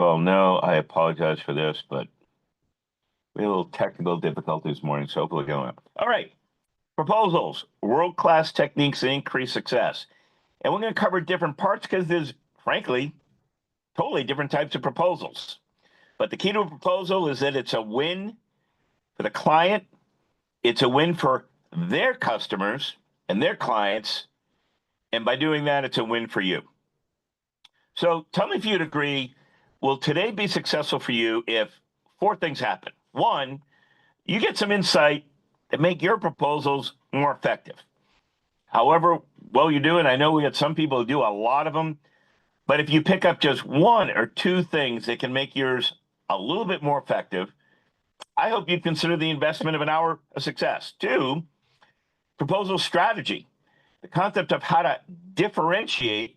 Well, no, I apologize for this, but we had a little technical difficulty this morning, so hopefully going up. All right, proposals, world-class techniques to increase success. And we're going to cover different parts because there's, frankly, totally different types of proposals. But the key to a proposal is that it's a win for the client, it's a win for their customers and their clients, and by doing that, it's a win for you. So tell me if you'd agree, will today be successful for you if four things happen? One, you get some insight that make your proposals more effective. However well you do, and I know we got some people who do a lot of them, but if you pick up just one or two things that can make yours a little bit more effective, I hope you'd consider the investment of an hour a success. Two, proposal strategy, the concept of how to differentiate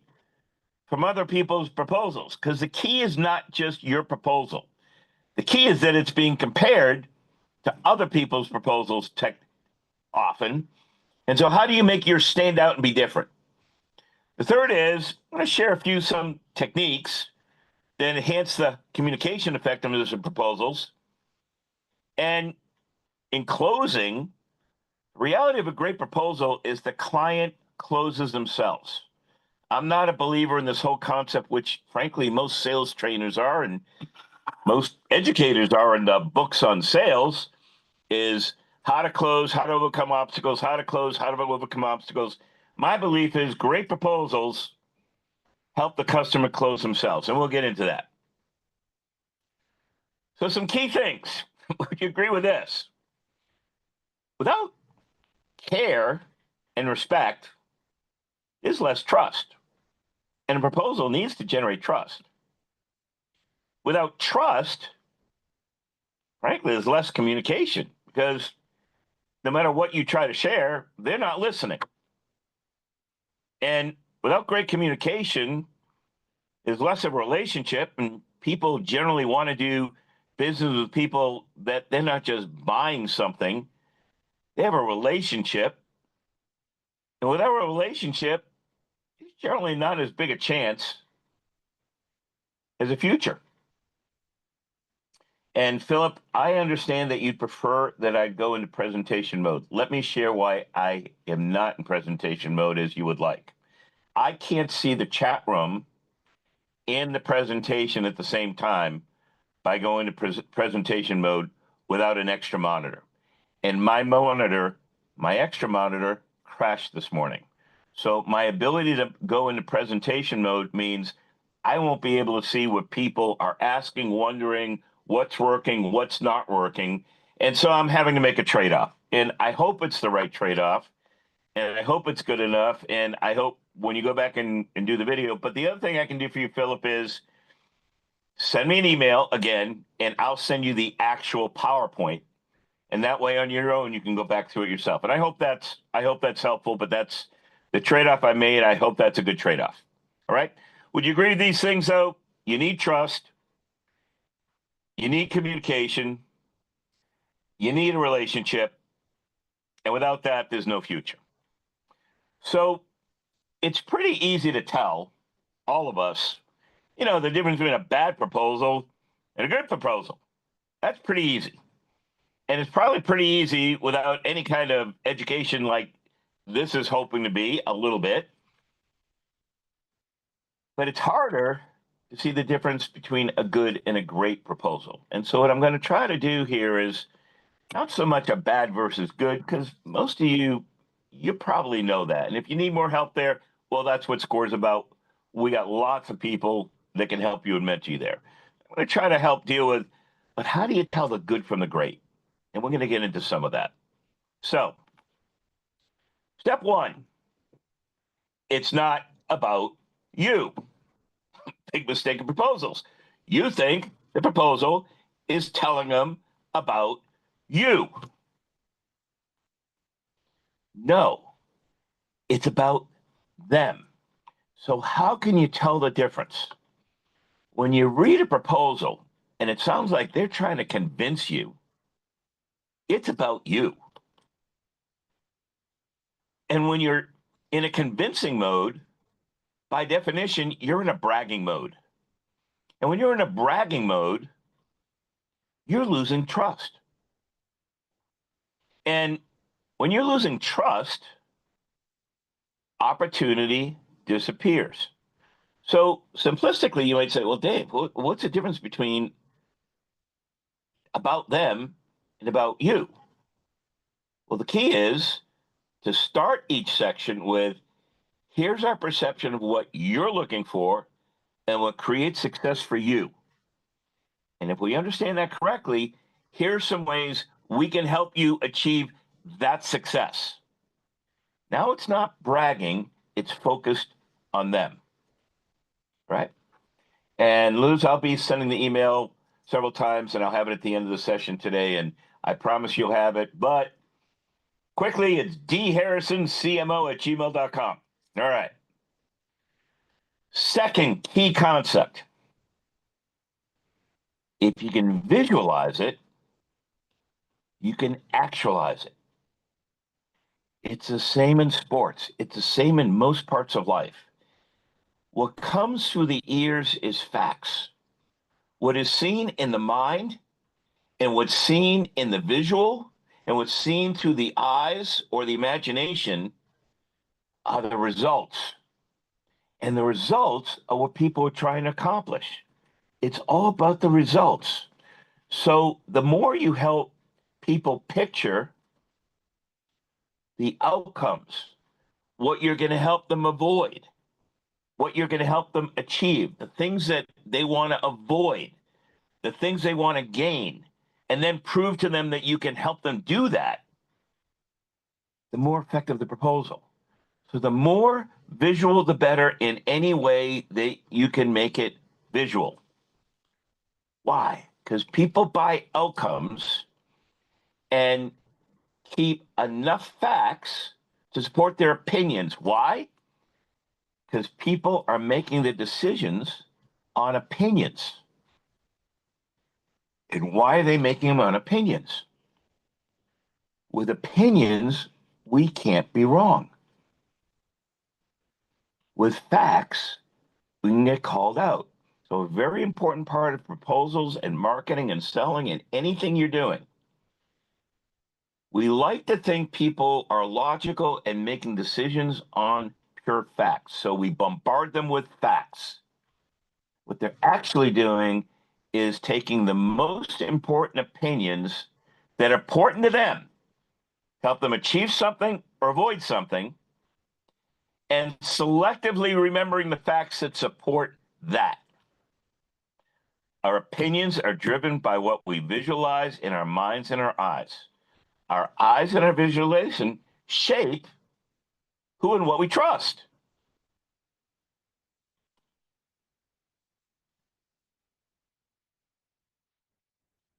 from other people's proposals, because the key is not just your proposal. The key is that it's being compared to other people's proposals often. And so how do you make yours stand out and be different? The third is I'm going to share some techniques that enhance the communication effectiveness of proposals. And in closing, the reality of a great proposal is the client closes themselves. I'm not a believer in this whole concept, which frankly most sales trainers are and most educators are in the books on sales, is how to close, how to overcome obstacles, how to close, how to overcome obstacles. My belief is great proposals help the customer close themselves, and we'll get into that. So some key things. Would you agree with this? Without care and respect is less trust. And a proposal needs to generate trust. Without trust, frankly, there's less communication because no matter what you try to share, they're not listening. And without great communication, there's less of a relationship, and people generally want to do business with people that they're not just buying something, they have a relationship. And without a relationship, it's generally not as big a chance as a future. And Philip, I understand that you'd prefer that I go into presentation mode. Let me share why I am not in presentation mode as you would like. I can't see the chat room and the presentation at the same time by going to presentation mode without an extra monitor. And my extra monitor crashed this morning. So my ability to go into presentation mode means I won't be able to see what people are asking, wondering what's working, what's not working. And so I'm having to make a trade-off. And I hope it's the right trade-off. And I hope it's good enough. And I hope when you go back and do the video. But the other thing I can do for you, Philip, is send me an email again, and I'll send you the actual PowerPoint. And that way on your own, you can go back through it yourself. And I hope that's helpful, but that's the trade-off I made. I hope that's a good trade-off. All right. Would you agree with these things, though? You need trust. You need communication. You need a relationship. And without that, there's no future. So it's pretty easy to tell, all of us, the difference between a bad proposal and a good proposal. That's pretty easy. And it's probably pretty easy without any kind of education like this is hoping to be a little bit. But it's harder to see the difference between a good and a great proposal. And so what I'm going to try to do here is not so much a bad versus good, because most of you probably know that. And if you need more help there, well, that's what SCORE's about. We got lots of people that can help you and mentor you there. I'm going to try to help deal with, but how do you tell the good from the great? And we're going to get into some of that. So, step one, it's not about you. Big mistake in proposals. You think the proposal is telling them about you. No, it's about them. So how can you tell the difference? When you read a proposal and it sounds like they're trying to convince you, it's about you. And when you're in a convincing mode, by definition, you're in a bragging mode. And when you're in a bragging mode, you're losing trust. And when you're losing trust, opportunity disappears. So simplistically, you might say, well, Dave, what's the difference between about them and about you? Well, the key is to start each section with, here's our perception of what you're looking for and what creates success for you. And if we understand that correctly, here's some ways we can help you achieve that success. Now it's not bragging, it's focused on them, right? And Luz, I'll be sending the email several times and I'll have it at the end of the session today. And I promise you'll have it. But quickly, it's dharrisoncmo@gmail.com. All right. Second key concept. If you can visualize it, you can actualize it. It's the same in sports. It's the same in most parts of life. What comes through the ears is facts. What is seen in the mind and what's seen in the visual and what's seen through the eyes or the imagination are the results. And the results are what people are trying to accomplish. It's all about the results. So the more you help people picture the outcomes, what you're going to help them avoid, what you're going to help them achieve, the things that they want to avoid, the things they want to gain, and then prove to them that you can help them do that, the more effective the proposal. So the more visual, the better in any way that you can make it visual. Why? Because people buy outcomes and keep enough facts to support their opinions. Why? Because people are making the decisions on opinions. And why are they making them on opinions? With opinions, we can't be wrong. With facts, we can get called out. So a very important part of proposals and marketing and selling and anything you're doing. We like to think people are logical and making decisions on pure facts. So we bombard them with facts. What they're actually doing is taking the most important opinions that are important to them, help them achieve something or avoid something, and selectively remembering the facts that support that. Our opinions are driven by what we visualize in our minds and our eyes. Our eyes and our visualization shape who and what we trust.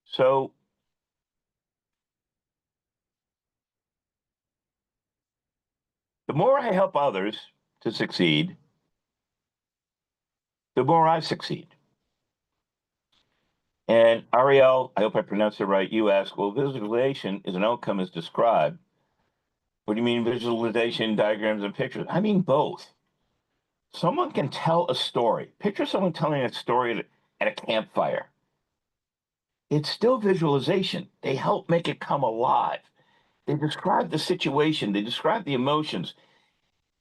So the more I help others to succeed, the more I succeed. And Ariel, I hope I pronounced it right, you ask, well, visualization is an outcome as described. What do you mean visualization, diagrams, and pictures? I mean both. Someone can tell a story. Picture someone telling a story at a campfire. It's still visualization. They help make it come alive. They describe the situation. They describe the emotions.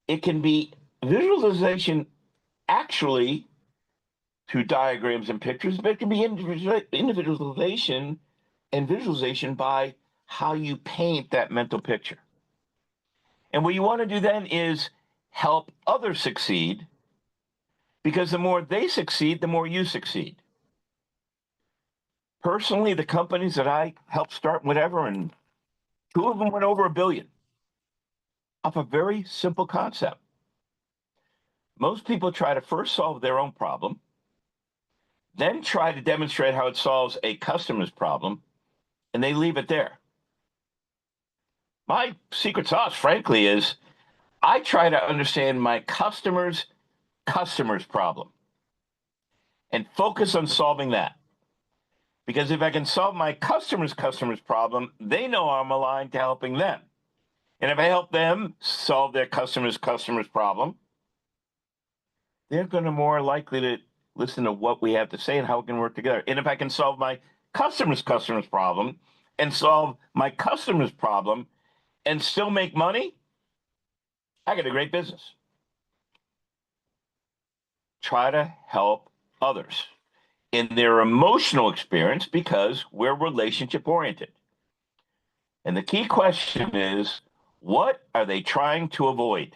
It can be visualization actually through diagrams and pictures, but it can be individualization and visualization by how you paint that mental picture. And what you want to do then is help others succeed, because the more they succeed, the more you succeed. Personally, the companies that I helped start, whatever, and two of them went over $1 billion off a very simple concept. Most people try to first solve their own problem, then try to demonstrate how it solves a customer's problem, and they leave it there. My secret sauce, frankly, is I try to understand my customer's problem and focus on solving that. Because if I can solve my customer's problem, they know I'm aligned to helping them. And if I help them solve their customer's problem, they're going to more likely to listen to what we have to say and how we can work together. And if I can solve my customer's problem and solve my customer's problem and still make money, I got a great business. Try to help others in their emotional experience because we're relationship oriented. And the key question is, what are they trying to avoid?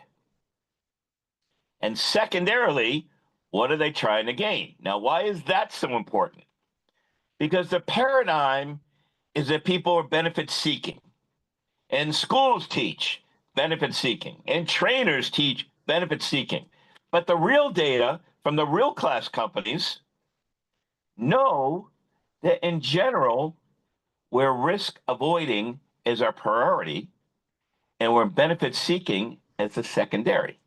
And secondarily, what are they trying to gain? Now, why is that so important? Because the paradigm is that people are benefit seeking, and schools teach benefit seeking, and trainers teach benefit seeking. But the real data from the real class companies know that in general, where risk avoiding is our priority and where benefit seeking is a secondary.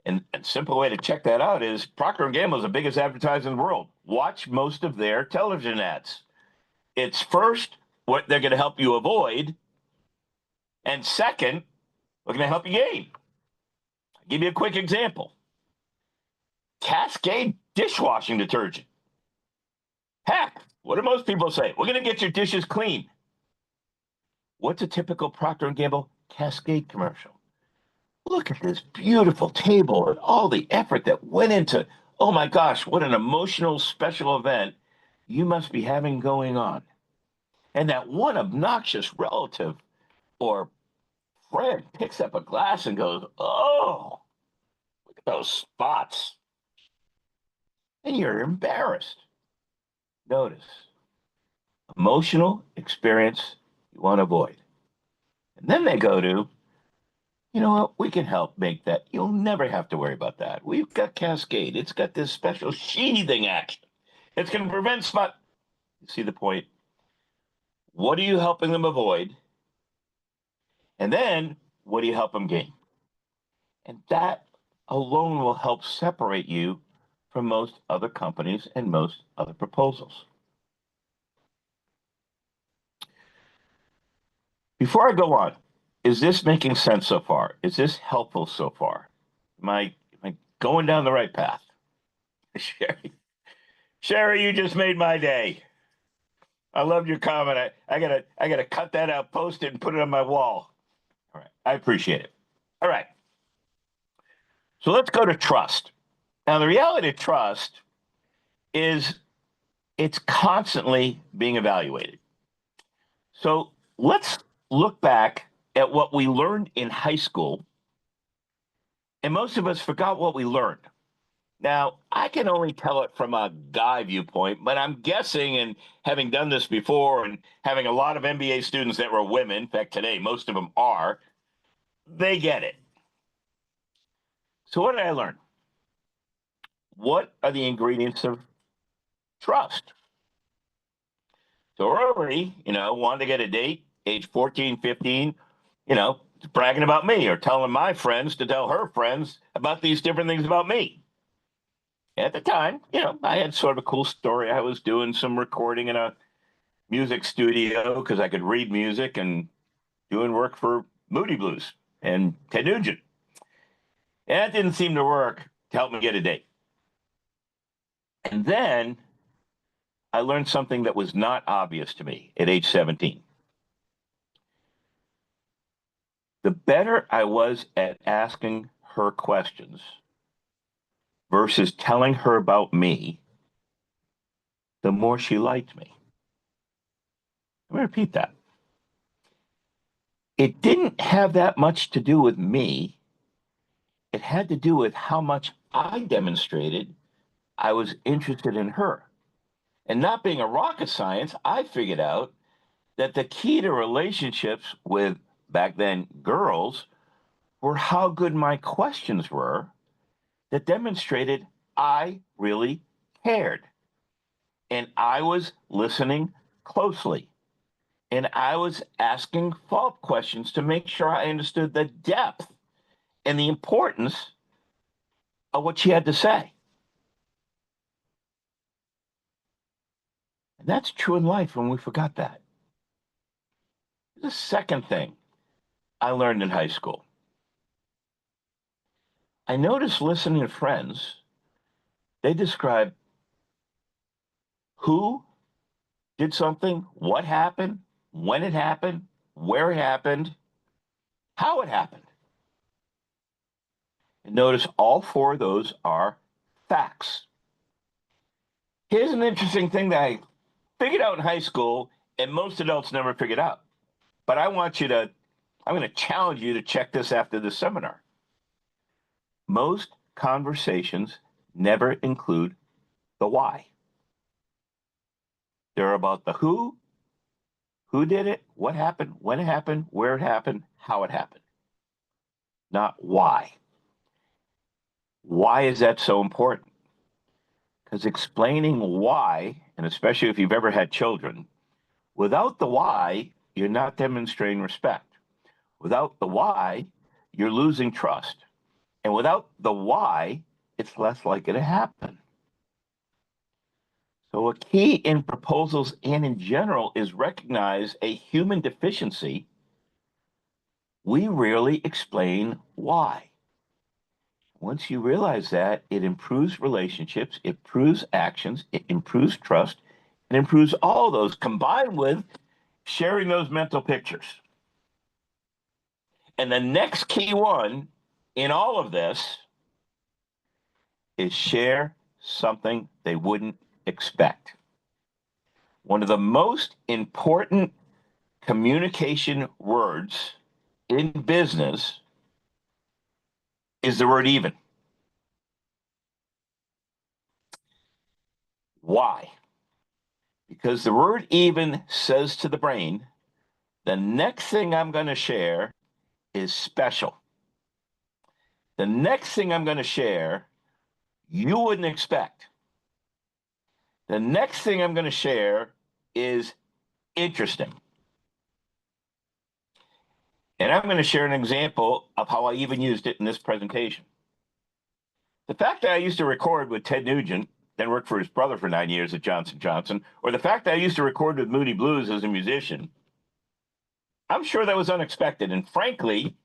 And a simple way to check that out is Procter & Gamble is the biggest advertiser in the world. Watch most of their television ads. It's first, what they're going to help you avoid, and second, what going to help you gain. I'll give you a quick example. Cascade dishwashing detergent. Heck, what do most people say? We're going to get your dishes clean. What's a typical Procter & Gamble Cascade commercial? Look at this beautiful table and all the effort that went into, oh my gosh, what an emotional special event you must be having going on. And that one obnoxious relative or friend picks up a glass and goes, oh, look at those spots. And you're embarrassed. Notice, emotional experience you want to avoid. And then they go to, you know what, we can help make that. You'll never have to worry about that. We've got Cascade. It's got this special sheathing action. It's going to prevent spot. You see the point? What are you helping them avoid? And then what do you help them gain? And that alone will help separate you from most other companies and most other proposals. Before I go on, is this making sense so far? Is this helpful so far? Am I going down the right path? Sherry, you just made my day. I loved your comment. I gotta cut that out, post it, and put it on my wall. All right. I appreciate it. All right. So let's go to trust. Now, the reality of trust is it's constantly being evaluated. So let's look back at what we learned in high school. And most of us forgot what we learned. Now, I can only tell it from a guy viewpoint, but I'm guessing, and having done this before and having a lot of MBA students that were women, in fact, today, most of them are, they get it. So, what did I learn? What are the ingredients of trust? So, early, wanted to get a date, age 14, 15, bragging about me or telling my friends to tell her friends about these different things about me. At the time, I had sort of a cool story. I was doing some recording in a music studio because I could read music and doing work for Moody Blues and Ted Nugent. And that didn't seem to work to help me get a date. And then I learned something that was not obvious to me at age 17. The better I was at asking her questions versus telling her about me, the more she liked me. Let me repeat that. It didn't have that much to do with me. It had to do with how much I demonstrated I was interested in her. And not being a rocket science, I figured out that the key to relationships with, back then, girls were how good my questions were that demonstrated I really cared. And I was listening closely. And I was asking follow-up questions to make sure I understood the depth and the importance of what she had to say. And that's true in life when we forgot that. The second thing I learned in high school. I noticed listening to friends They describe who did something, what happened, when it happened, where it happened, how it happened. And notice all four of those are facts. Here's an interesting thing that I figured out in high school, and most adults never figured out. But I'm going to challenge you to check this after the seminar. Most conversations never include the why. They're about the who did it, what happened, when it happened, where it happened, how it happened. Not why. Why is that so important? Because explaining why, and especially if you've ever had children, without the why, you're not demonstrating respect. Without the why, you're losing trust. And without the why, it's less likely to happen. So a key in proposals and in general is recognize a human deficiency. We rarely explain why. Once you realize that, it improves relationships, it improves actions, it improves trust, and improves all those combined with sharing those mental pictures. And the next key one in all of this is share something they wouldn't expect. One of the most important communication words in business is the word even. Why? Because the word even says to the brain, the next thing I'm going to share is special. The next thing I'm going to share, you wouldn't expect. The next thing I'm going to share is interesting. And I'm going to share an example of how I even used it in this presentation. The fact that I used to record with Ted Nugent, then worked for his brother for 9 years at Johnson & Johnson, or the fact that I used to record with Moody Blues as a musician, I'm sure that was unexpected and frankly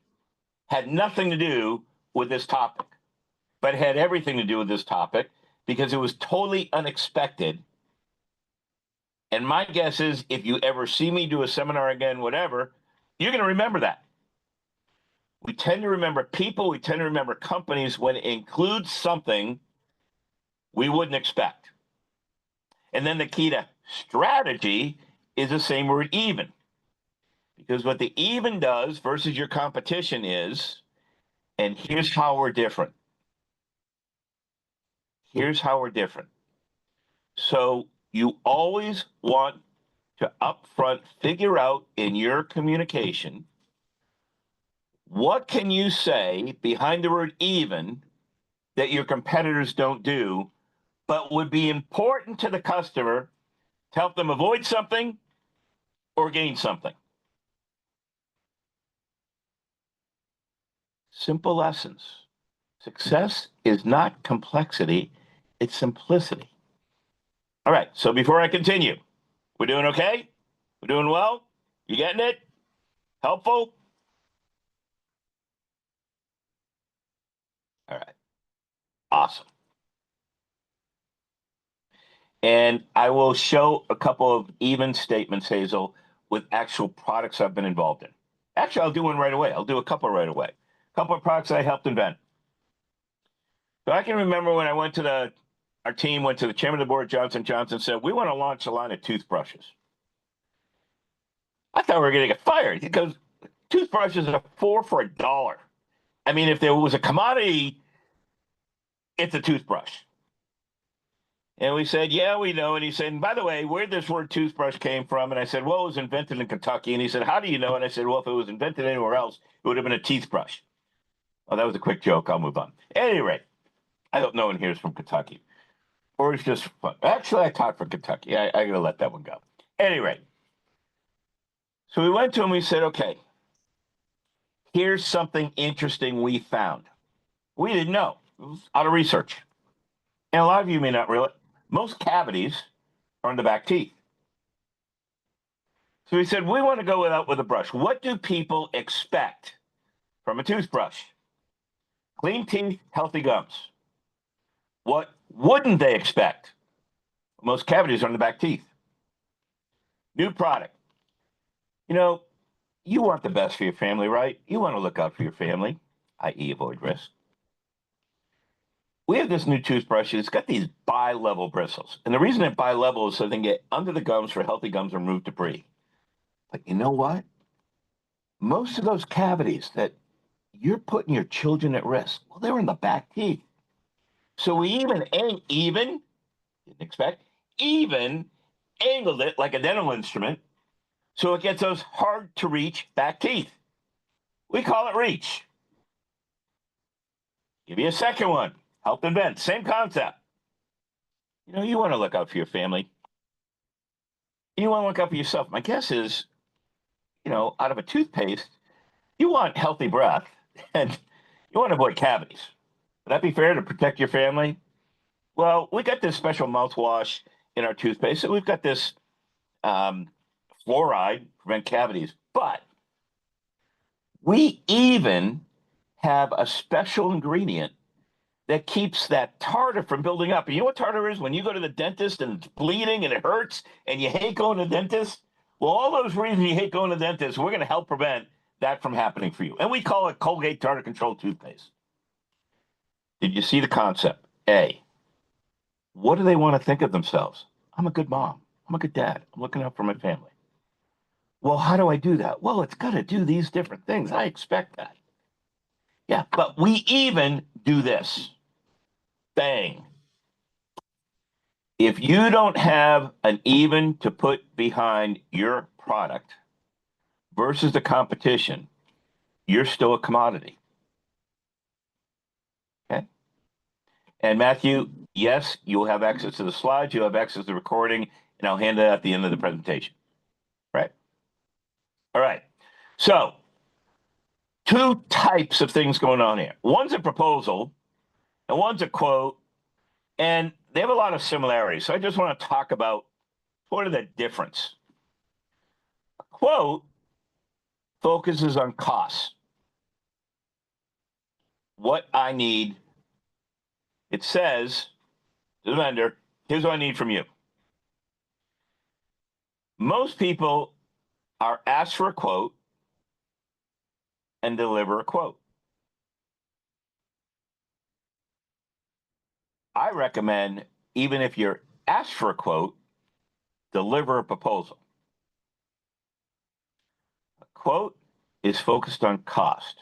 had nothing to do with this topic, but it had everything to do with this topic because it was totally unexpected. And my guess is if you ever see me do a seminar again, whatever, you're going to remember that. We tend to remember people, we tend to remember companies when it includes something we wouldn't expect. And then the key to strategy is the same word even. Because what the even does versus your competition is, and here's how we're different. Here's how we're different. So you always want to upfront figure out in your communication, what can you say behind the word even that your competitors don't do, but would be important to the customer to help them avoid something or gain something? Simple lessons. Success is not complexity, it's simplicity. All right, so before I continue, we're doing okay? We're doing well? You getting it? Helpful? All right, awesome. And I will show a couple of even statements, Hazel, with actual products I've been involved in. Actually, I'll do one right away. I'll do a couple right away. A couple of products I helped invent. So I can remember when I went to our team went to the chairman of the board, Johnson & Johnson, said, we want to launch a line of toothbrushes. I thought we were going to get fired because toothbrushes are $4 for $1. I mean, if there was a commodity, it's a toothbrush. And we said, yeah, we know. And he said, and by the way, where this word toothbrush came from? And I said, well, it was invented in Kentucky. And he said, how do you know? And I said, well, if it was invented anywhere else, it would have been a teeth brush. Oh, that was a quick joke. I'll move on. At any rate, I hope no one here is from Kentucky. Or it's just fun. Actually, I taught for Kentucky. I got to let that one go. At any rate, so we went to him. We said, okay, here's something interesting we found. We didn't know. It was out of research. And a lot of you may not realize, most cavities are in the back teeth. So we said, we want to go out with a brush. What do people expect from a toothbrush? Clean teeth, healthy gums. What wouldn't they expect? Most cavities are in the back teeth. New product. You know, you want the best for your family, right? You want to look out for your family, i.e., avoid risk. We have this new toothbrush. It's got these bi-level bristles. And the reason they're bi-level is so they can get under the gums for healthy gums and remove debris. But you know what? Most of those cavities that you're putting your children at risk, well, they're in the back teeth. So we didn't expect, even angled it like a dental instrument so it gets those hard to reach back teeth. We call it reach. Give you a second one. Help invent. Same concept. You know, you want to look out for your family. You want to look out for yourself. My guess is, you know, out of a toothpaste, you want healthy breath and you want to avoid cavities. Would that be fair to protect your family? Well, we got this special mouthwash in our toothpaste. So we've got this fluoride to prevent cavities, but we even have a special ingredient that keeps that tartar from building up. And you know what tartar is? When you go to the dentist and it's bleeding and it hurts and you hate going to the dentist, well, all those reasons you hate going to the dentist, we're going to help prevent that from happening for you. And we call it Colgate Tartar Control Toothpaste. Did you see the concept? A, what do they want to think of themselves? I'm a good mom. I'm a good dad. I'm looking out for my family. Well, how do I do that? Well, it's got to do these different things. I expect that. Yeah, but we even do this. Bang. If you don't have an even to put behind your product versus the competition, you're still a commodity. Okay. And Matthew, yes, you'll have access to the slides, you'll have access to the recording, and I'll hand it at the end of the presentation. Right? All right. So, two types of things going on here. One's a proposal, and one's a quote, and they have a lot of similarities. So I just want to talk about what are the difference. A quote focuses on costs. What I need. It says to the vendor, here's what I need from you. Most people are asked for a quote and deliver a quote. I recommend, even if you're asked for a quote, deliver a proposal. A quote is focused on cost.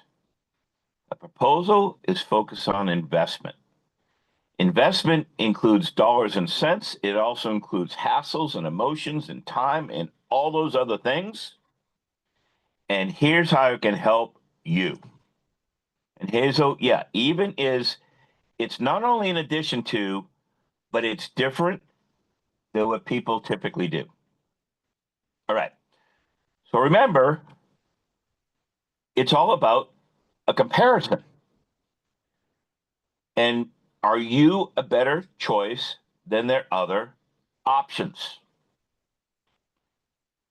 A proposal is focused on investment. Investment includes dollars and cents. It also includes hassles and emotions and time and all those other things. And here's how it can help you. And here's, even is, it's not only in addition to, but it's different than what people typically do. All right. So remember, it's all about a comparison. And are you a better choice than their other options?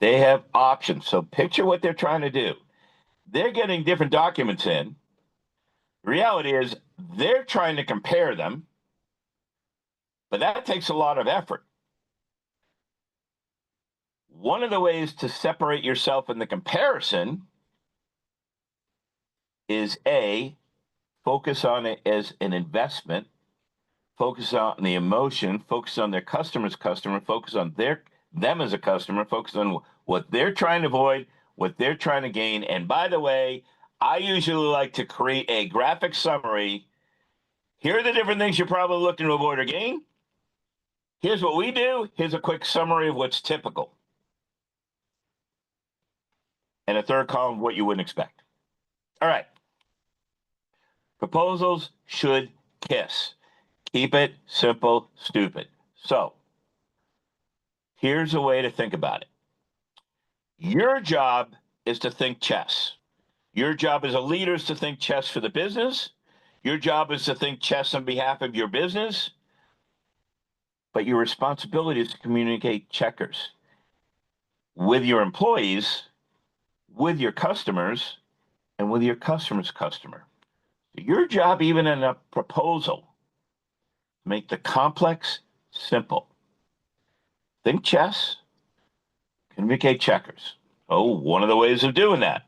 They have options. So picture what they're trying to do. They're getting different documents in. The reality is they're trying to compare them, but that takes a lot of effort. One of the ways to separate yourself in the comparison is A, focus on it as an investment, focus on the emotion, focus on their customer, focus on them as a customer, focus on what they're trying to avoid, what they're trying to gain. And by the way, I usually like to create a graphic summary. Here are the different things you're probably looking to avoid or gain. Here's what we do. Here's a quick summary of what's typical. And a third column, what you wouldn't expect. All right. Proposals should kiss. Keep it simple, stupid. So here's a way to think about it. Your job is to think chess. Your job as a leader is to think chess for the business. Your job is to think chess on behalf of your business. But your responsibility is to communicate checkers with your employees, with your customers, and with your customer's customer. Your job, even in a proposal, Make the complex simple. Think chess, communicate checkers. Oh, one of the ways of doing that.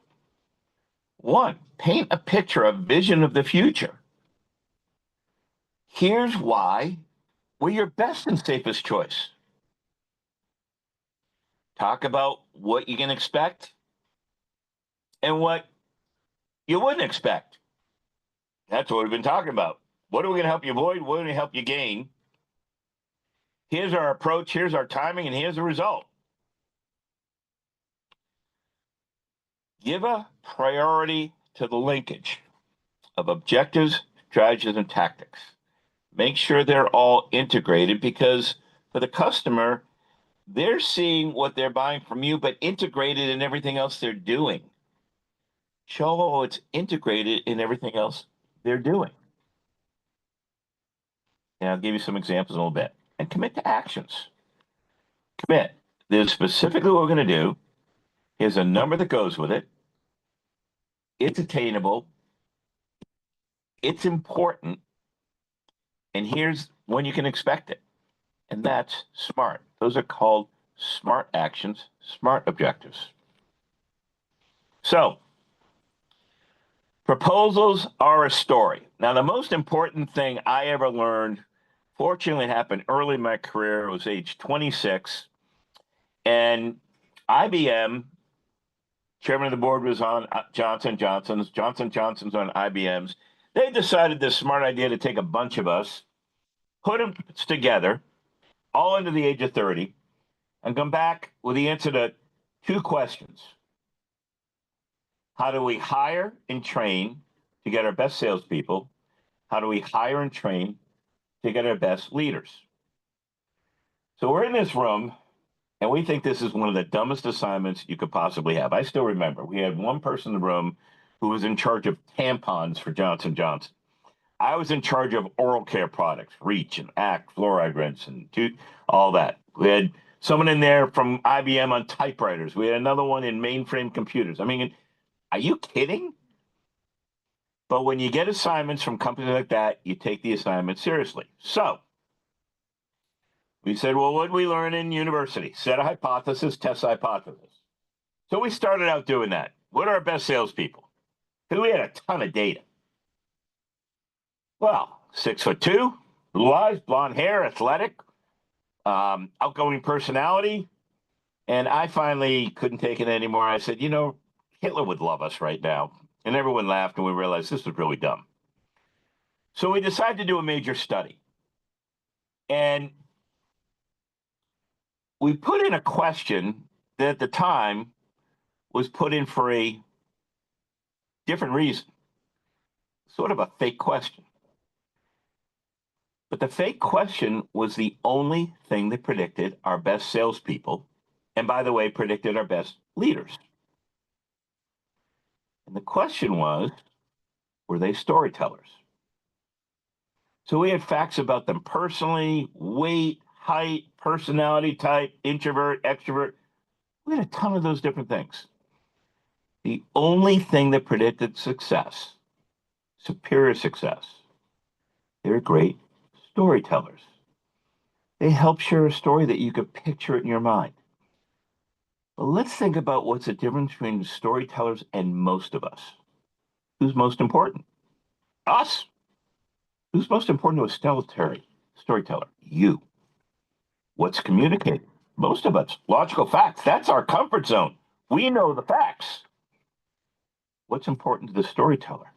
One, paint a picture, a vision of the future. Here's why we're your best and safest choice. Talk about what you can expect and what you wouldn't expect. That's what we've been talking about. What are we going to help you avoid? What are we going to help you gain? Here's our approach, here's our timing, and here's the result. Give a priority to the linkage of objectives, strategies, and tactics. Make sure they're all integrated because for the customer, they're seeing what they're buying from you, but integrated in everything else they're doing. Show how it's integrated in everything else they're doing. And I'll give you some examples in a little bit. And commit to actions. Commit. This is specifically what we're going to do. Here's a number that goes with it. It's attainable. It's important. And here's when you can expect it. And that's SMART. Those are called SMART actions, SMART objectives. So, proposals are a story. Now, the most important thing I ever learned, fortunately, happened early in my career. I was age 26. And IBM, chairman of the board was on Johnson Johnson's. Johnson Johnson's on IBM's. They decided this smart idea to take a bunch of us, put them together, all under the age of 30, and come back with the answer to two questions. How do we hire and train to get our best salespeople? How do we hire and train to get our best leaders? So we're in this room, and we think this is one of the dumbest assignments you could possibly have. I still remember we had one person in the room who was in charge of tampons for Johnson Johnson. I was in charge of oral care products, Reach and Act, fluoride rinse, and all that. We had someone in there from IBM on typewriters. We had another one in mainframe computers. I mean, are you kidding? But when you get assignments from companies like that, you take the assignment seriously. So we said, well, what did we learn in university? Set a hypothesis, test the hypothesis. So we started out doing that. What are our best salespeople? Because we had a ton of data. Well, 6'2", blue eyes, blonde hair, athletic, outgoing personality. And I finally couldn't take it anymore. I said, Hitler would love us right now. And everyone laughed, and we realized this was really dumb. So we decided to do a major study. And we put in a question that at the time was put in for a different reason, sort of a fake question. But the fake question was the only thing that predicted our best salespeople, and by the way, predicted our best leaders. And the question was, were they storytellers? So we had facts about them personally, weight, height, personality type, introvert, extrovert. We had a ton of those different things. The only thing that predicted success, superior success, they're great storytellers. They help share a story that you could picture it in your mind. But let's think about what's the difference between storytellers and most of us. Who's most important? Us. Who's most important to a storyteller? You. What's communicated? Most of us. Logical facts. That's our comfort zone. We know the facts. What's important to the storyteller?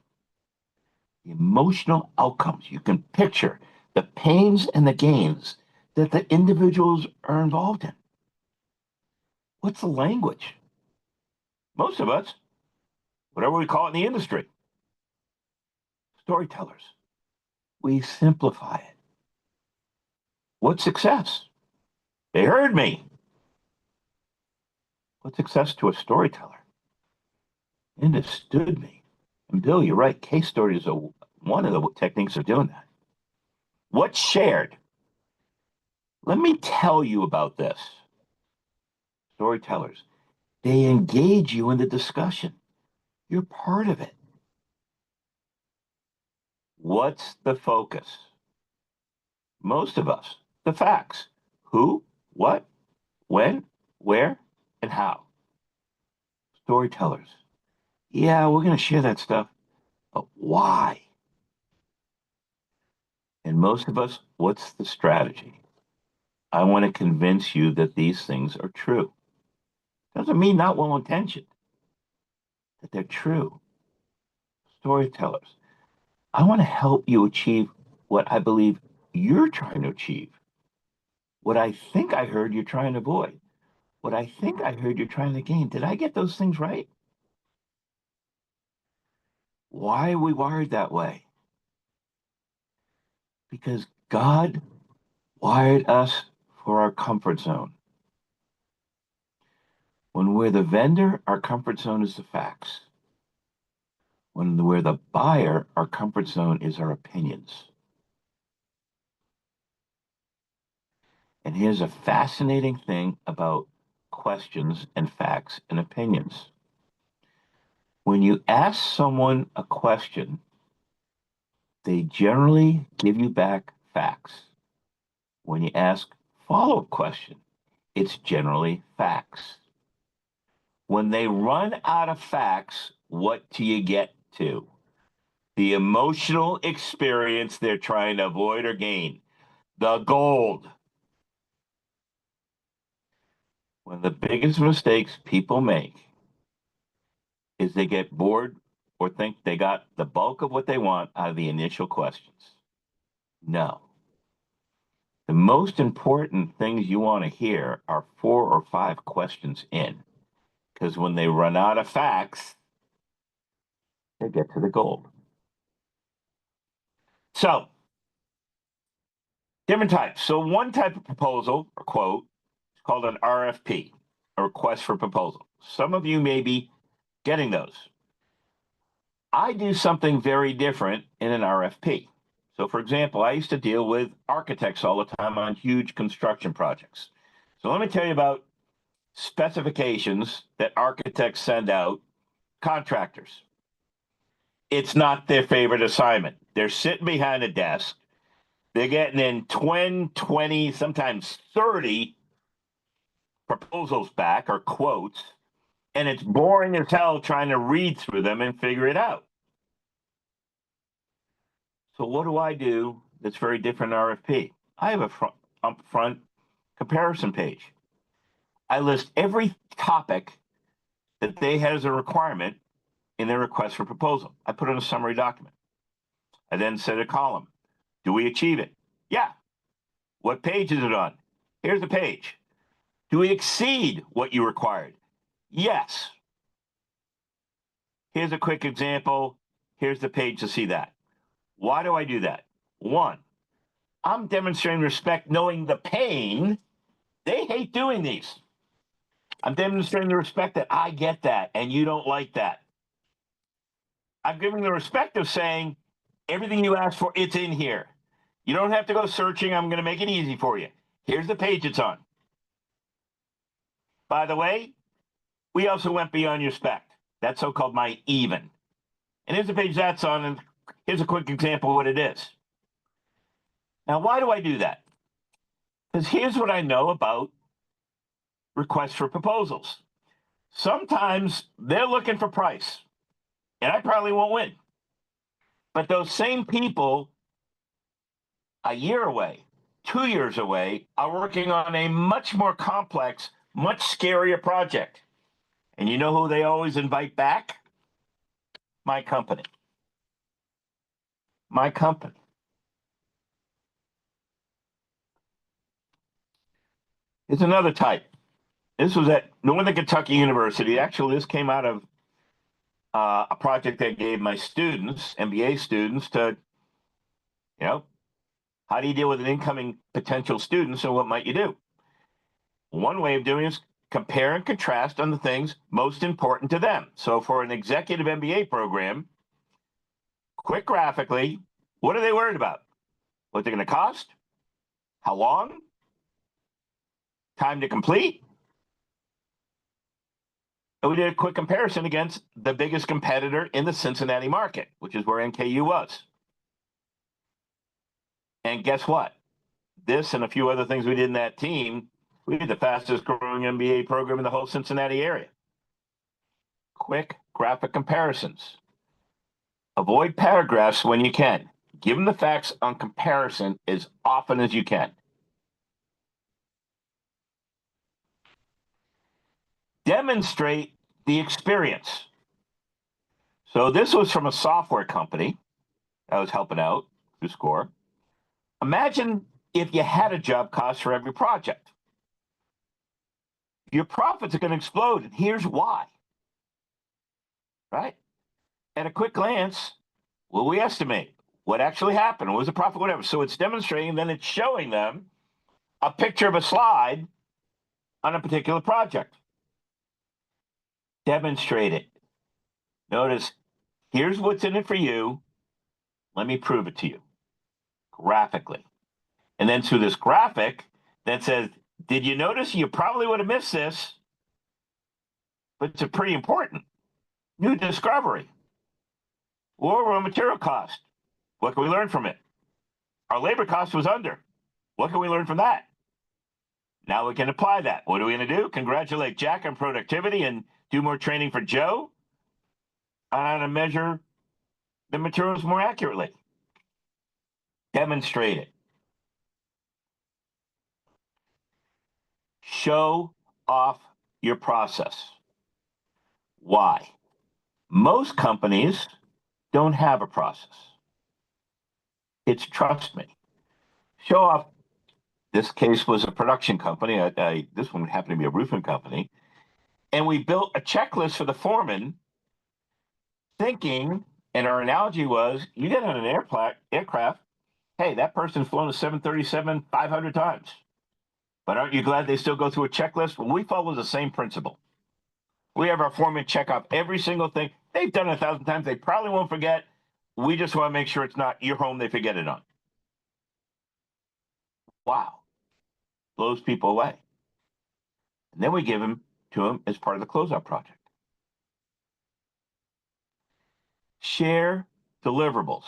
The emotional outcomes. You can picture the pains and the gains that the individuals are involved in. What's the language? Most of us, whatever we call it in the industry, storytellers. We simplify it. What's success? They heard me. What's success to a storyteller? Understood me. And Bill, you're right. Case stories are one of the techniques of doing that. What's shared? Let me tell you about this. Storytellers, they engage you in the discussion. You're part of it. What's the focus? Most of us, the facts. Who, what, when, where, and how. Storytellers. Yeah, we're going to share that stuff, but why? And most of us, what's the strategy? I want to convince you that these things are true. Doesn't mean not well intentioned, that they're true. Storytellers. I want to help you achieve what I believe you're trying to achieve. What I think I heard you're trying to avoid. What I think I heard you're trying to gain. Did I get those things right? Why are we wired that way? Because God wired us for our comfort zone. When we're the vendor, our comfort zone is the facts. When we're the buyer, our comfort zone is our opinions. And here's a fascinating thing about questions and facts and opinions. When you ask someone a question, they generally give you back facts. When you ask follow-up question, it's generally facts. When they run out of facts, what do you get to? The emotional experience they're trying to avoid or gain. The gold. One of the biggest mistakes people make is they get bored or think they got the bulk of what they want out of the initial questions. No. The most important things you want to hear are 4 or 5 questions in, because when they run out of facts, they get to the gold. So, different types. So, one type of proposal or quote is called an RFP, a request for proposal. Some of you may be getting those. I do something very different in an RFP. So, for example, I used to deal with architects all the time on huge construction projects. So, let me tell you about specifications that architects send out contractors. It's not their favorite assignment. They're sitting behind a desk. They're getting in 20, sometimes 30 proposals back or quotes, and it's boring as hell trying to read through them and figure it out. So what do I do that's very different in RFP? I have a upfront comparison page. I list every topic that they had as a requirement in their request for proposal. I put in a summary document. I then set a column. Do we achieve it? Yeah. What page is it on? Here's the page. Do we exceed what you required? Yes. Here's a quick example. Here's the page to see that. Why do I do that? One, I'm demonstrating respect knowing the pain. They hate doing these. I'm demonstrating the respect that I get that and you don't like that. I'm giving the respect of saying everything you asked for, it's in here. You don't have to go searching. I'm going to make it easy for you. Here's the page it's on. By the way, we also went beyond your spec. That's so-called my even. And here's the page that's on, and here's a quick example of what it is. Now, why do I do that? Because here's what I know about requests for proposals. Sometimes they're looking for price, and I probably won't win. But those same people a year away, 2 years away, are working on a much more complex, much scarier project. And you know who they always invite back? My company. My company. Here's another type. This was at Northern Kentucky University. Actually, this came out of a project I gave my students, MBA students, to, how do you deal with an incoming potential student? So what might you do? One way of doing it is compare and contrast on the things most important to them. So for an executive MBA program, quick graphically, what are they worried about? What they're going to cost? How long? Time to complete? And we did a quick comparison against the biggest competitor in the Cincinnati market, which is where NKU was. And guess what? this and a few other things we did in that team, we did the fastest growing MBA program in the whole Cincinnati area. Quick graphic comparisons. Avoid paragraphs when you can. Give them the facts on comparison as often as you can. Demonstrate the experience. So this was from a software company I was helping out through SCORE. Imagine if you had a job cost for every project. Your profits are going to explode, and here's why. Right? At a quick glance, well, we estimate what actually happened, what was the profit, whatever. So it's demonstrating, then it's showing them a picture of a slide on a particular project. Demonstrate it. Notice, here's what's in it for you. Let me prove it to you graphically. And then through this graphic that says, did you notice you probably would have missed this, but it's a pretty important new discovery. Or raw material cost. What can we learn from it? Our labor cost was under. What can we learn from that? Now we can apply that. What are we going to do? Congratulate Jack on productivity and do more training for Joe on how to measure the materials more accurately. Demonstrate it. Show off your process. Why? Most companies don't have a process. It's trust me. Show off. This case was a production company. This one happened to be a roofing company. And we built a checklist for the foreman thinking, and our analogy was, you get on an aircraft, hey, that person's flown a 737 500 times. But aren't you glad they still go through a checklist? Well, we follow the same principle. We have our foreman check off every single thing. They've done it 1,000 times. They probably won't forget. We just want to make sure it's not your home they forget it on. Wow. Blows people away. And then we give them to them as part of the closeout project. Share deliverables.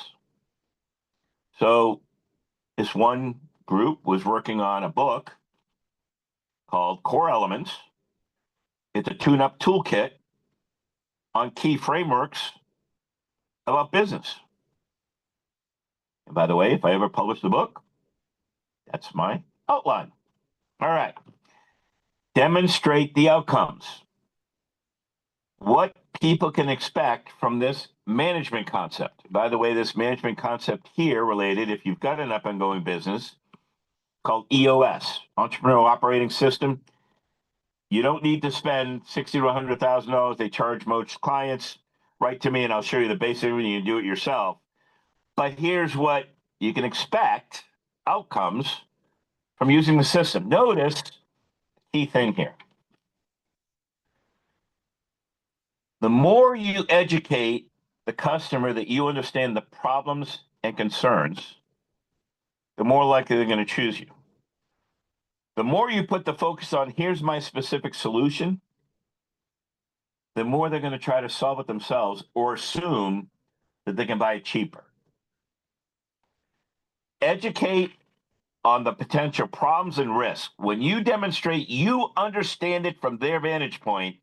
So this one group was working on a book called Core Elements. It's a tune-up toolkit on key frameworks about business. And by the way, if I ever publish the book, that's my outline. All right. Demonstrate the outcomes. What people can expect from this management concept. By the way, this management concept here related, if you've got an up and going business called EOS, Entrepreneurial Operating System, you don't need to spend $60,000 to $100,000. They charge most clients. Write to me and I'll show you the basic when you can do it yourself. But here's what you can expect outcomes from using the system. Notice the key thing here. The more you educate the customer that you understand the problems and concerns, the more likely they're going to choose you. The more you put the focus on, here's my specific solution, the more they're going to try to solve it themselves or assume that they can buy it cheaper. Educate on the potential problems and risks. When you demonstrate you understand it from their vantage point,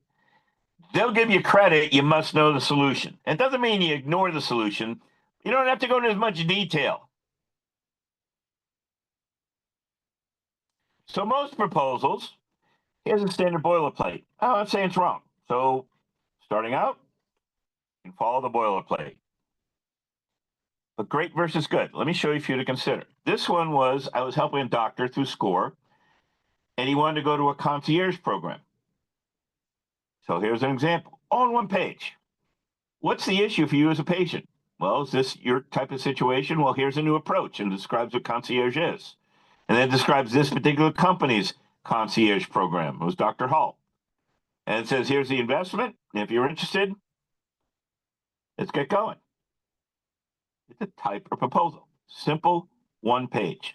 they'll give you credit. You must know the solution. It doesn't mean you ignore the solution. You don't have to go into as much detail. So most proposals, here's a standard boilerplate. Oh, I'm saying it's wrong. So starting out, you can follow the boilerplate. But great versus good. Let me show you a few to consider. This one was, I was helping a doctor through SCORE, and he wanted to go to a concierge program. So here's an example, all on one page. What's the issue for you as a patient? Well, is this your type of situation? Well, here's a new approach and describes what concierge is. And then describes this particular company's concierge program. It was Dr. Hull. And it says, here's the investment. If you're interested, let's get going. It's a type of proposal. Simple, one page.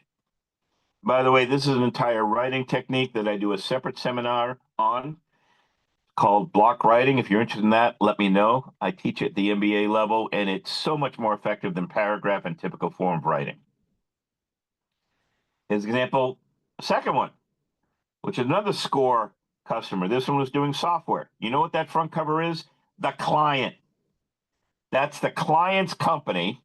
By the way, this is an entire writing technique that I do a separate seminar on called block writing. If you're interested in that, let me know. I teach at the MBA level, and it's so much more effective than paragraph and typical form of writing. His example, second one, which is another SCORE customer. This one was doing software. You know what that front cover is? The client. That's the client's company,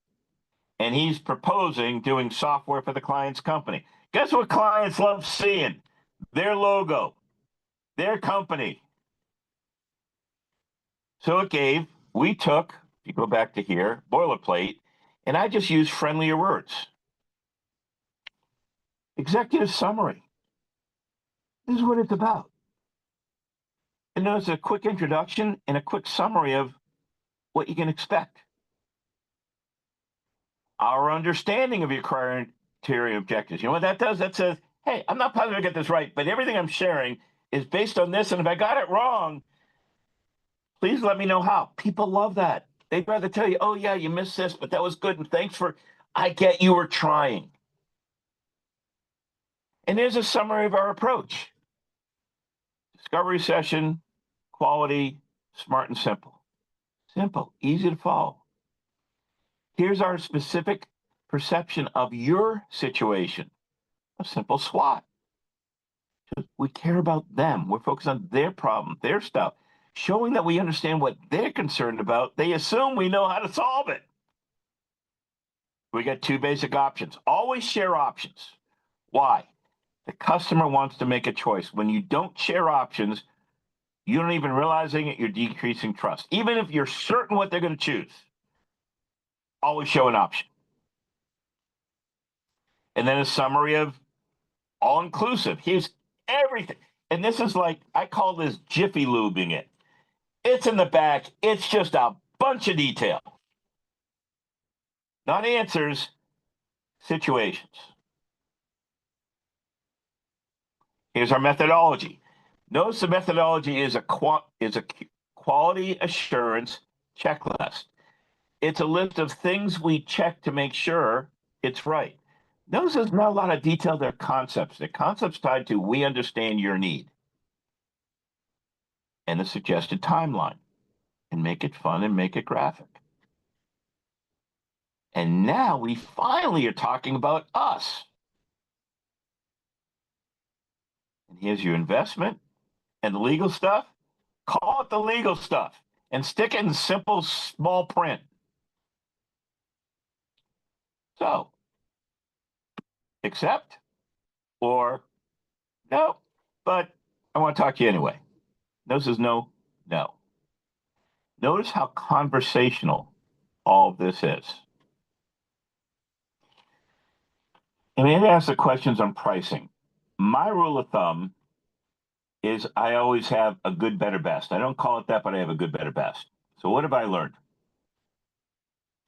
and he's proposing doing software for the client's company. Guess what clients love seeing? Their logo, their company. So we took, if you go back to here, boilerplate, and I just used friendlier words. Executive summary. This is what it's about. And there's a quick introduction and a quick summary of what you can expect. Our understanding of your criteria objectives. You know what that does? That says, hey, I'm not positive I get this right, but everything I'm sharing is based on this. And if I got it wrong, please let me know how. People love that. They'd rather tell you, oh, yeah, you missed this, but that was good. And thanks for, I get you were trying. And there's a summary of our approach. Discovery session, quality, smart and simple. Simple, easy to follow. Here's our specific perception of your situation. A simple SWOT. We care about them. We're focused on their problem, their stuff. Showing that we understand what they're concerned about, they assume we know how to solve it. We got two basic options. Always share options. Why? The customer wants to make a choice. When you don't share options, you don't even realizing it, you're decreasing trust. Even if you're certain what they're going to choose, always show an option. And then a summary of all inclusive. Here's everything. And this is like, I call this Jiffy Lubing it. It's in the back. It's just a bunch of detail. Not answers, situations. Here's our methodology. Notice the methodology is a quality assurance checklist. It's a list of things we check to make sure it's right. Notice there's not a lot of detail. They're concepts. They're concepts tied to we understand your need and the suggested timeline, and make it fun and make it graphic. And now we finally are talking about us. And here's your investment and the legal stuff. Call it the legal stuff and stick it in simple, small print. So, accept or no, but I want to talk to you anyway. Notice is no. Notice how conversational all of this is. And then ask the questions on pricing. My rule of thumb is I always have a good, better, best. I don't call it that, but I have a good, better, best. So what have I learned?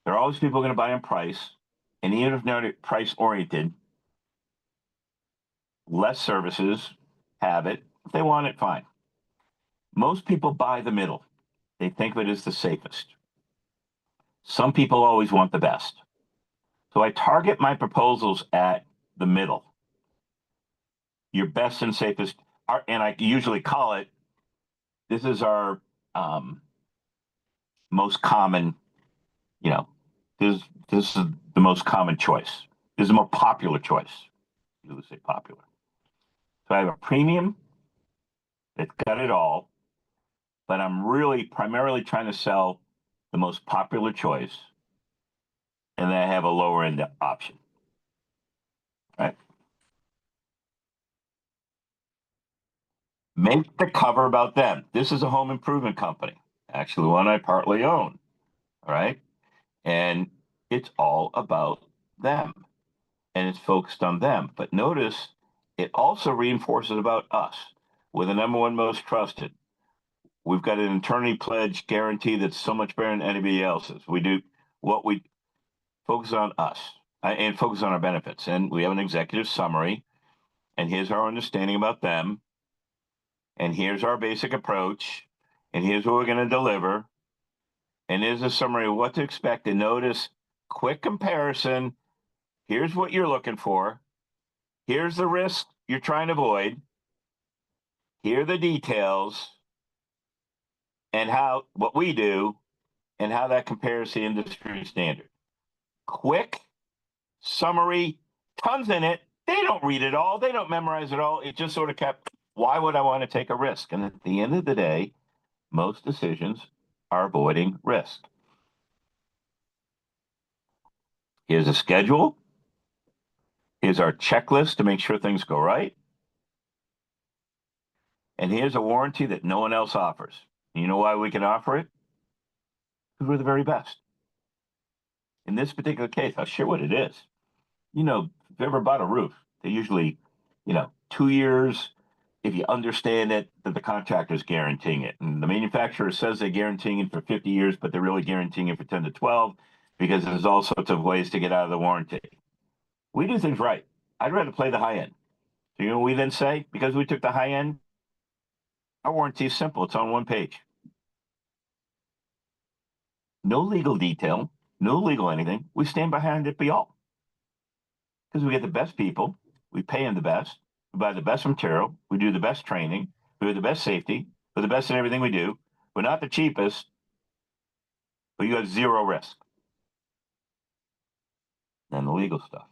There are always people going to buy on price, and even if they're not price oriented, less services have it. If they want it, fine. Most people buy the middle. They think of it as the safest. Some people always want the best. So I target my proposals at the middle. Your best and safest, and I usually call it, this is our most common, this is the most common choice. This is the more popular choice. You would say popular. So I have a premium that's got it all, but I'm really primarily trying to sell the most popular choice, and then I have a lower end option. Right? Make the cover about them. This is a home improvement company, actually one I partly own. All right. And it's all about them, and it's focused on them. But notice it also reinforces about us. We're the number one most trusted. We've got an attorney pledge guarantee that's so much better than anybody else's. We do what we focus on us and focus on our benefits. And we have an executive summary. And here's our understanding about them. And here's our basic approach. And here's what we're going to deliver. And here's a summary of what to expect. And notice quick comparison. Here's what you're looking for. Here's the risk you're trying to avoid. Here are the details and how what we do and how that compares to industry standard. Quick summary, tons in it, They don't read it all. They don't memorize it all. It just sort of kept, why would I want to take a risk? And at the end of the day, most decisions are avoiding risk. Here's a schedule. Here's our checklist to make sure things go right. And here's a warranty that no one else offers. You know why we can offer it? Because we're the very best. In this particular case, I'll share what it is. You know, if you've ever bought a roof, they usually, 2 years, if you understand it, that the contractor is guaranteeing it. And the manufacturer says they're guaranteeing it for 50 years, but they're really guaranteeing it for 10 to 12 because there's all sorts of ways to get out of the warranty. We do things right. I'd rather play the high end. So you know what we then say? Because we took the high end, our warranty is simple. It's on one page. No legal detail, no legal anything. We stand behind it be all. Because we get the best people, we pay them the best, we buy the best material, we do the best training, we have the best safety, we're the best in everything we do. We're not the cheapest, but you have zero risk. And the legal stuff.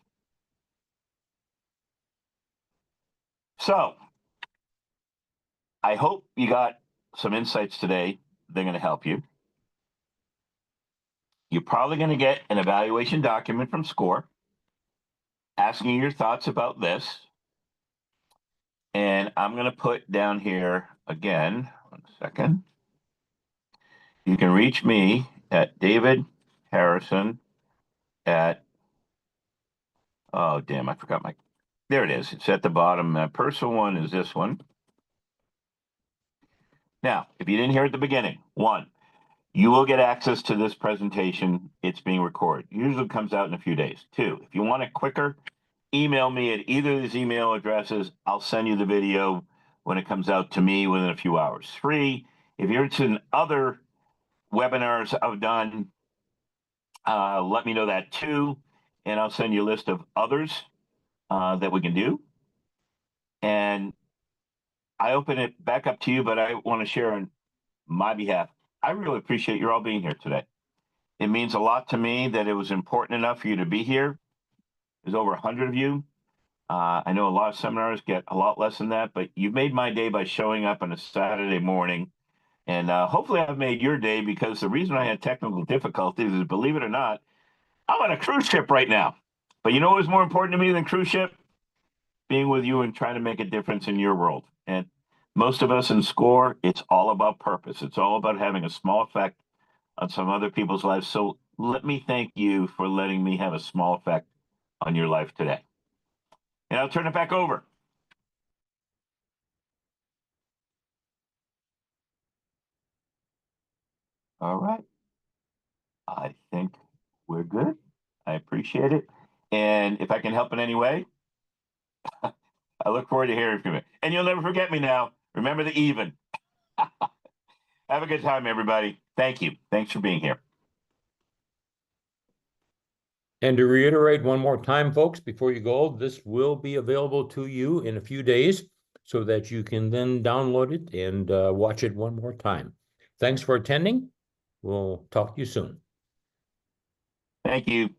So I hope you got some insights today. They're going to help you. You're probably going to get an evaluation document from SCORE asking you your thoughts about this. And I'm going to put down here again, 1 second. You can reach me at David Harrison at, oh, damn, I forgot my, there it is. It's at the bottom. My personal one is this one. Now, if you didn't hear at the beginning, 1, you will get access to this presentation. It's being recorded. Usually it comes out in a few days. 2, if you want it quicker, email me at either of these email addresses. I'll send you the video when it comes out to me within a few hours. 3, if you're interested in other webinars I've done, let me know that too, and I'll send you a list of others that we can do. And I open it back up to you, but I want to share on my behalf. I really appreciate you all being here today. It means a lot to me that it was important enough for you to be here. There's over 100 of you. I know a lot of seminars get a lot less than that, but you made my day by showing up on a Saturday morning. And hopefully I've made your day, because the reason I had technical difficulties is, believe it or not, I'm on a cruise ship right now. But you know what was more important to me than cruise ship? Being with you and trying to make a difference in your world. And most of us in SCORE, it's all about purpose. It's all about having a small effect on some other people's lives. So let me thank you for letting me have a small effect on your life today. And I'll turn it back over. All right. I think we're good. I appreciate it. And if I can help in any way, I look forward to hearing from you. And you'll never forget me now. Remember the even. Have a good time, everybody. Thank you. Thanks for being here. And to reiterate one more time, folks, before you go, this will be available to you in a few days so that you can then download it and watch it one more time. Thanks for attending. We'll talk to you soon. Thank you.